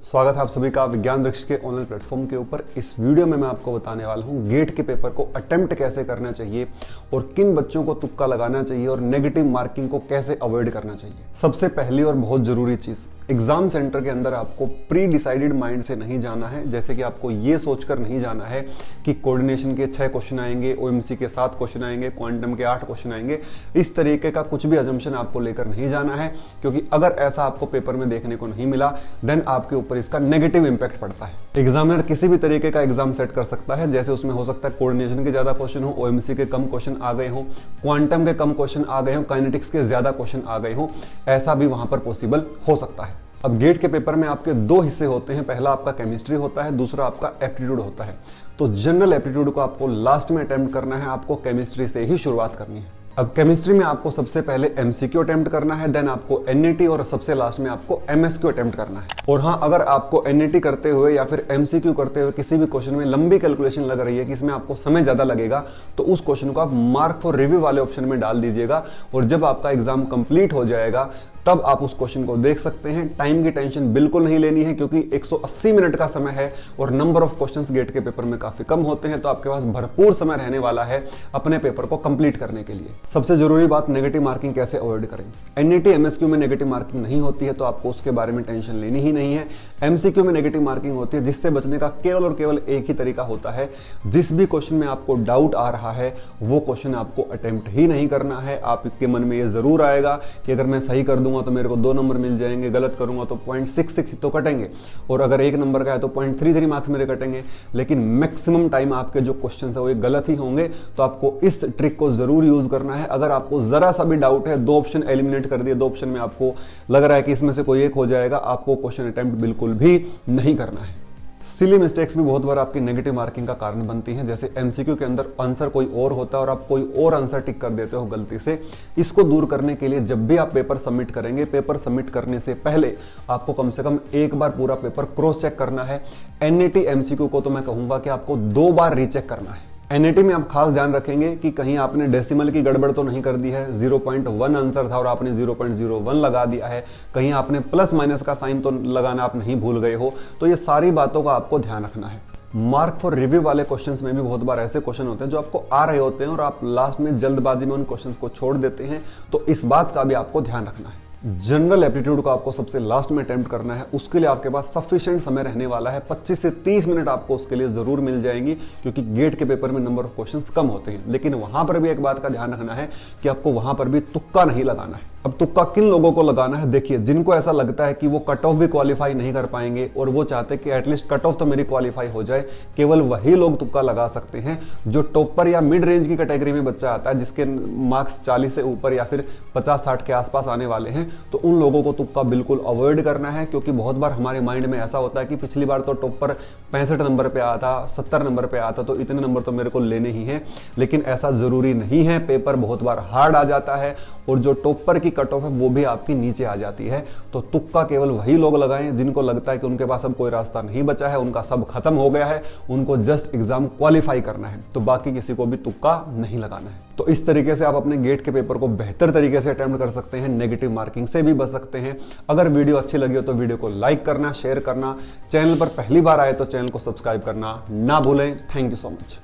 स्वागत है आप सभी का विज्ञान वृक्ष के ऑनलाइन प्लेटफॉर्म के ऊपर। इस वीडियो में मैं आपको बताने वाला हूं गेट के पेपर को अटेम्प्ट कैसे करना चाहिए और किन बच्चों को तुक्का लगाना चाहिए और नेगेटिव मार्किंग को कैसे अवॉइड करना चाहिए। सबसे पहली और बहुत जरूरी चीज, एग्जाम सेंटर के अंदर आपको प्री डिसाइडेड माइंड से नहीं जाना है। जैसे कि आपको ये सोचकर नहीं जाना है कि कोऑर्डिनेशन के 6 क्वेश्चन आएंगे, ओएमसी के 7 क्वेश्चन आएंगे, क्वांटम के 8 क्वेश्चन आएंगे। इस तरीके का कुछ भी अजम्पशन आपको लेकर नहीं जाना है, क्योंकि अगर ऐसा आपको पेपर में देखने को नहीं मिला देन आपके ऊपर इसका नेगेटिव इंपैक्ट पड़ता है। एग्जामिनर किसी भी तरीके का एग्जाम सेट कर सकता है, जैसे उसमें हो सकता है कोऑर्डिनेशन के ज्यादा क्वेश्चन हो, ओएमसी के कम क्वेश्चन आ गए हो, क्वांटम के कम क्वेश्चन आ गए हो, काइनेटिक्स के ज्यादा क्वेश्चन आ गए हो, ऐसा भी वहां पर पॉसिबल हो सकता है। अब गेट के पेपर में आपके 2 हिस्से होते हैं, पहला आपका केमिस्ट्री होता है, दूसरा आपका एप्टीट्यूड होता है। तो जनरल एप्टीट्यूड को आपको लास्ट में अटेम्प्ट करना है, आपको केमिस्ट्री से ही शुरुआत करनी है। अब केमिस्ट्री में आपको सबसे पहले एमसीक्यू अटेम्प्ट करना है, देन आपको एनईटी और सबसे लास्ट में आपको एमएसक्यू अटेम्प्ट करना है। और हाँ, अगर आपको एनईटी करते हुए या फिर एमसीक्यू करते हुए किसी भी क्वेश्चन में लंबी कैलकुलेशन लग रही है कि इसमें आपको समय ज्यादा लगेगा, तो उस क्वेश्चन को आप मार्क फॉर रिव्यू वाले ऑप्शन में डाल दीजिएगा और जब आपका एग्जाम कंप्लीट हो जाएगा तब आप उस क्वेश्चन को देख सकते हैं। टाइम की टेंशन बिल्कुल नहीं लेनी है, क्योंकि 180 मिनट का समय है और नंबर ऑफ क्वेश्चंस गेट के पेपर में काफी कम होते हैं, तो आपके पास भरपूर समय रहने वाला है अपने पेपर को कंप्लीट करने के लिए। सबसे जरूरी बात, नेगेटिव मार्किंग कैसे अवॉइड करें। एनईटी एमएसक्यू में नेगेटिव मार्किंग नहीं होती है, तो आपको उसके बारे में टेंशन लेनी ही नहीं है। एमसीक्यू में नेगेटिव मार्किंग होती है, जिससे बचने का केवल और केवल एक ही तरीका होता है, जिस भी क्वेश्चन में आपको डाउट आ रहा है वो क्वेश्चन आपको अटेम्प्ट ही नहीं करना है। आपके मन में ये जरूर आएगा कि अगर मैं सही कर दूंगा तो मेरे को 2 नंबर मिल जाएंगे, गलत करूंगा तो 0.66 तो कटेंगे, और अगर 1 नंबर का है तो 0.33 मार्क्स मेरे कटेंगे। लेकिन मैक्सिमम टाइम आपके जो क्वेश्चन है वो गलत ही होंगे। तो आपको इस ट्रिक को जरूर यूज करना है। अगर आपको जरा सा भी डाउट है, 2 ऑप्शन एलिमिनेट कर दिए, 2 ऑप्शन में आपको लग रहा है कि इसमें से कोई एक हो जाएगा, आपको क्वेश्चन अटेम्प्ट बिल्कुल भी नहीं करना है। सिली मिस्टेक्स भी बहुत बार आपकी नेगेटिव मार्किंग का कारण बनती हैं। जैसे एमसीक्यू के अंदर आंसर कोई और होता है और आप कोई और आंसर टिक कर देते हो गलती से। इसको दूर करने के लिए जब भी आप पेपर सबमिट करेंगे, पेपर सबमिट करने से पहले आपको कम से कम एक बार पूरा पेपर क्रॉस चेक करना है। एनईटी एमसीक्यू को तो मैं कहूंगा कि आपको 2 बार रीचेक करना है। एनईटी में आप खास ध्यान रखेंगे कि कहीं आपने डेसिमल की गड़बड़ तो नहीं कर दी है, 0.1 आंसर था और आपने 0.01 लगा दिया है, कहीं आपने प्लस माइनस का साइन तो लगाना आप नहीं भूल गए हो। तो ये सारी बातों का आपको ध्यान रखना है। मार्क फॉर रिव्यू वाले क्वेश्चंस में भी बहुत बार ऐसे क्वेश्चन होते हैं जो आपको आ रहे होते हैं और आप लास्ट में जल्दबाजी में उन क्वेश्चंस को छोड़ देते हैं, तो इस बात का भी आपको ध्यान रखना है। जनरल एप्टीट्यूड को आपको सबसे लास्ट में अटेम्प्ट करना है, उसके लिए आपके पास सफिशिएंट समय रहने वाला है। 25 से 30 मिनट आपको उसके लिए जरूर मिल जाएंगी, क्योंकि गेट के पेपर में नंबर ऑफ क्वेश्चंस कम होते हैं। लेकिन वहां पर भी एक बात का ध्यान रखना है कि आपको वहां पर भी तुक्का नहीं लगाना है। अब तुक्का किन लोगों को लगाना है, देखिए, जिनको ऐसा लगता है कि वो कट ऑफ भी क्वालिफाई नहीं कर पाएंगे और वो चाहते हैं कि एटलीस्ट कट ऑफ तो मेरी क्वालिफाई हो जाए, केवल वही लोग तुक्का लगा सकते हैं। जो टॉपर या मिड रेंज की कैटेगरी में बच्चा आता है, जिसके मार्क्स 40 से ऊपर या फिर 50-60 के आसपास आने वाले हैं, तो उन लोगों को तुक्का बिल्कुल अवॉइड करना है। क्योंकि बहुत बार हमारे माइंड में ऐसा होता है कि पिछली बार तो टॉपर 65 नंबर पे आया था, 70 नंबर पे आया था, तो इतने नंबर तो मेरे को लेने ही हैं। लेकिन ऐसा जरूरी नहीं है। पेपर बहुत बार हार्ड आ जाता है और जो टॉपर की कट ऑफ है वो भी आपकी नीचे आ जाती है। तो तुक्का केवल वही लोग लगाएं जिनको लगता है कि उनके पास अब कोई रास्ता नहीं बचा है, उनका सब खत्म हो गया है, उनको जस्ट एग्जाम क्वालिफाई करना है। तो बाकी किसी को भी तुक्का नहीं लगाना है। तो इस तरीके से आप अपने गेट के पेपर को बेहतर तरीके से अटेम्प्ट कर सकते हैं, नेगेटिव मार्किंग से भी बच सकते हैं। अगर वीडियो अच्छी लगी हो तो वीडियो को लाइक करना, शेयर करना, चैनल पर पहली बार आए तो चैनल को सब्सक्राइब करना ना भूलें। Thank you so much.